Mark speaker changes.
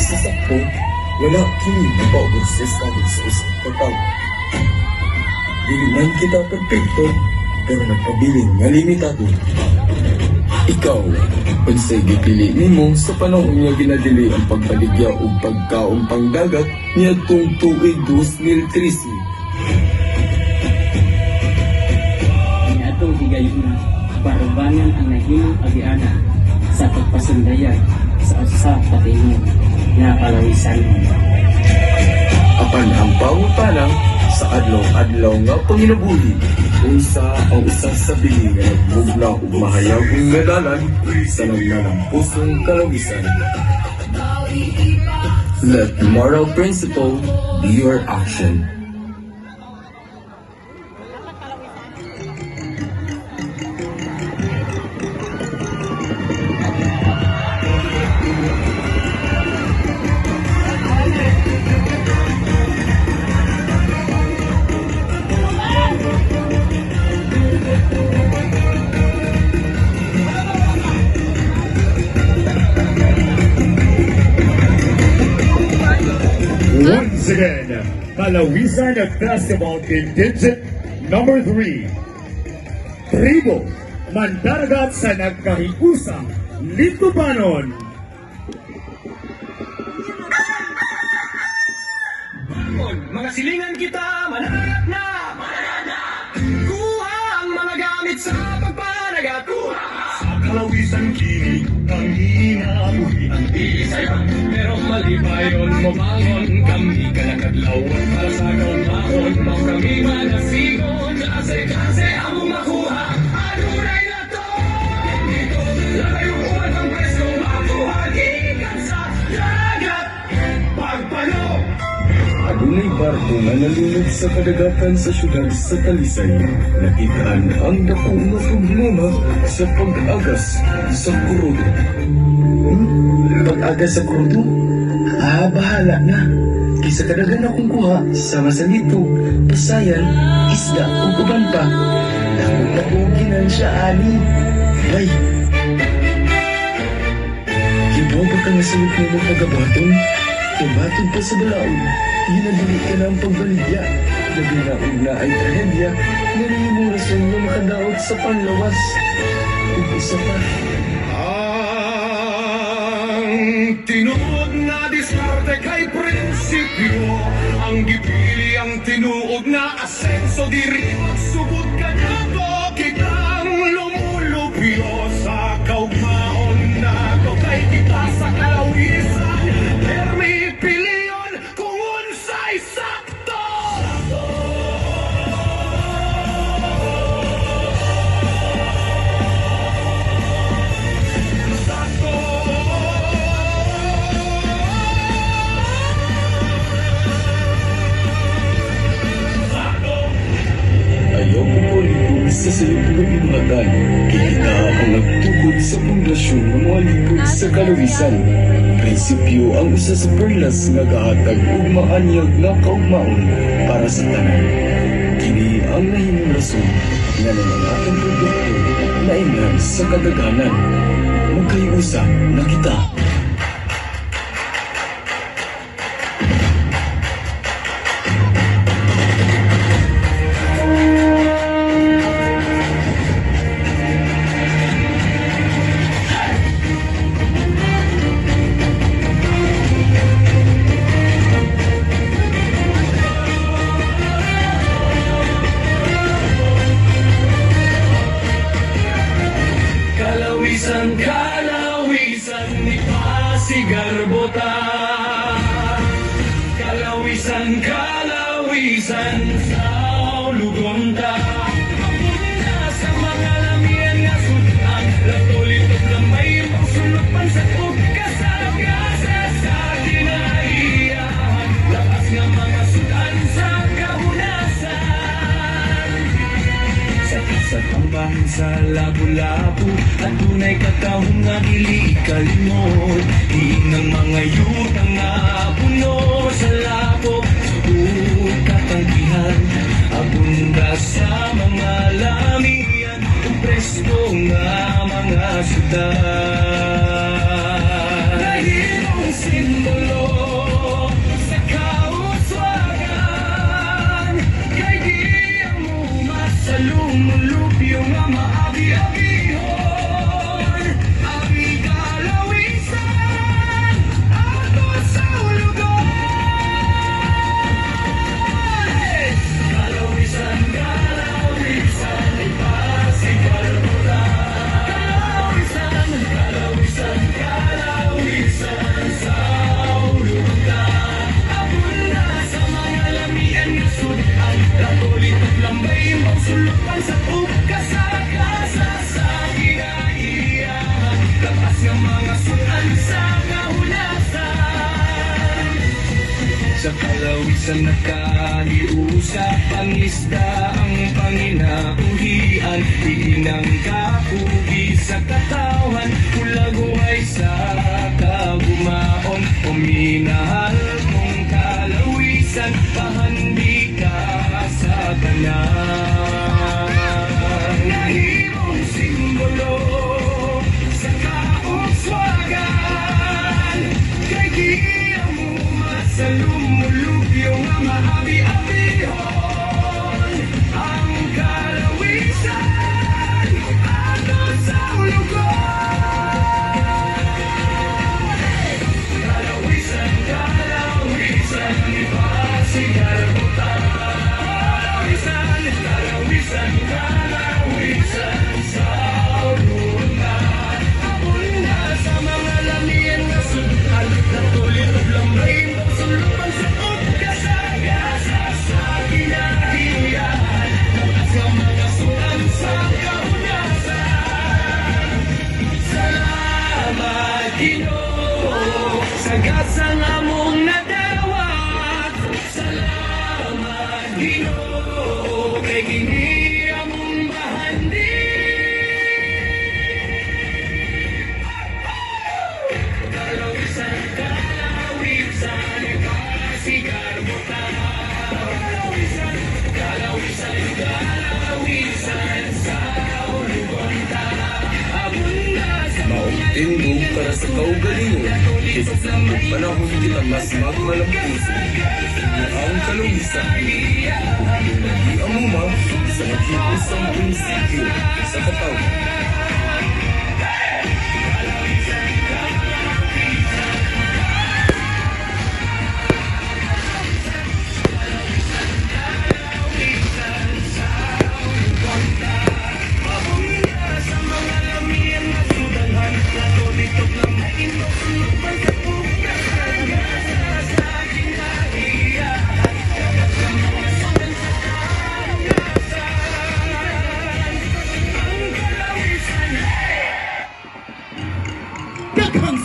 Speaker 1: sa sakto, wala kini mapabot sa estado sa isang katao. Dili man kita perfecto, pero nagpabiling nga limitado. Ikaw, unsay gipili nimo sa panahon nga ginadili ang pagbaligya o pagkaong pangdagat niadtong tuig 2013.
Speaker 2: Niadtong higayuna, barubangan ang nahimong agiana sa pagpasundayag sa usa ka tingog nga palawisan.
Speaker 1: Apan ang pangutana sa adlaw-adlaw nga panginabuhi, unsa ang usa sa bili nga nagmugna ug mahayagong ngadalan sa nagnalang pusong kalawisan. Let moral principle be your action.
Speaker 3: Once again, Palawisan Festival Indigent number 3. Tribo, Mandargat sa Nagkahiusang Litupanon.
Speaker 4: Mga silingan kita, mananap na! Kuha ang mga gamit sa pagpanagat. Sa kalawisan kini, ang hinabuhi ang isayan. Pero mali pa yun, mabangon kami kalakadlawan. Para sa kaumahon, mau kami manasigon. Kasi ang makuha, adunay na to. Dito, layuan ang presko, makuha gikan sa dagat. Pagpalo!
Speaker 1: Adunay barko nga nalunod sa kadagatan sa syudad sa Talisay. Nakitaan ang dakong nga problema sa pag-agas sa krudo. Pag-agas sa krudo? Bahala na. Kisa kadagan akong kuha sa masalito, pasayan, isda o uban pa. Dakong nakuginan siya, ani. Ay! Kibaw ba ka nga sa lupin mo pagabatong? Tumatod pa sa balaod, hinadili ka na ang pagbaligya. Nabinaog na ay trahedya, narihimong rason na makadaot sa panlawas. Ug isa pa.
Speaker 4: Ang tinuod na diskarte kay prinsipyo, ang gipili ang tinuod na asenso, diri magsugod ka na to, kitang lumulupyo sa kaugmaon na to kay kita sa kalawisan. Permi piliyon kung unsay sakto.
Speaker 1: Ayaw ko po likod sa sayong pagkabinuhatan. Kita ang nagtukod sa pundasyon ng mga likod sa kalawisan. Prinsipyo ang usa sa perlas nga gahatag ug maanyag na kaugmaon para sa tanan. Kini ang nahimong rason nga nanangatang produkto na ingan sa kadaghanan. Magkayusa na kita.
Speaker 4: Kalawisan, kalawisan ni Pasigar Bota. Kalawisan, kalawisan sa Lugonta. Papunta sa mga lamian nga sudan, latulitot na may magsulupan sa kasagasa sa kinaiyahan. Lakas nga mga sudan sa kahunasan. Sa tambahan sa labo-labo, at tunay katahong nga dili kalimot. Inang mga yutang nga puno sa lapok, katangkihan, abunda sa mga lamian, presko nga mga sudan. Nahimong simbolo Sa kalawisan nakahiusap ang isda ang panginauhian. Iinang kapugi sa katawan, kulaguay sa kagumaon. Uminahal kong kalawisan, pahandi ka sa tanan. Nahimong simbolo sa kauswagan, kay giyang sa lumulubyo nga maabi-abihon ang kalawisan ato sa ulugan. Kalawisan, kalawisan, ipasigar butan. Kalawisan, kalawisan, kalawisan sa ulugan. Abunda sa mga lamian na sudan, natuloy at lamay sulupan sa pagkasagasa sa kinahiyan. Sa mga sudan sa kaunasan. Salamat Ginoo sa gasang among nadawat. Salamat Ginoo kay kini among bahandi. Kalawisan, kalawisan, ipasigar butan. Kalawisan, kalawisan, kalawisan sa ulugan ta. Abunda sa
Speaker 1: Maugtindog para sa kaugalingon, isa sa panahon kita mas magmalampuso. Ang kaluwisan, hindi amuma sa nakikusang prinsipyo sa katawan.
Speaker 4: sa mga lamian na sudanhan. Natulitok lang na inusupan sa pagkasagasa sa kinahiyan. Sa mga sudan sa kaunasan. Ang kalawisan,
Speaker 3: Daghang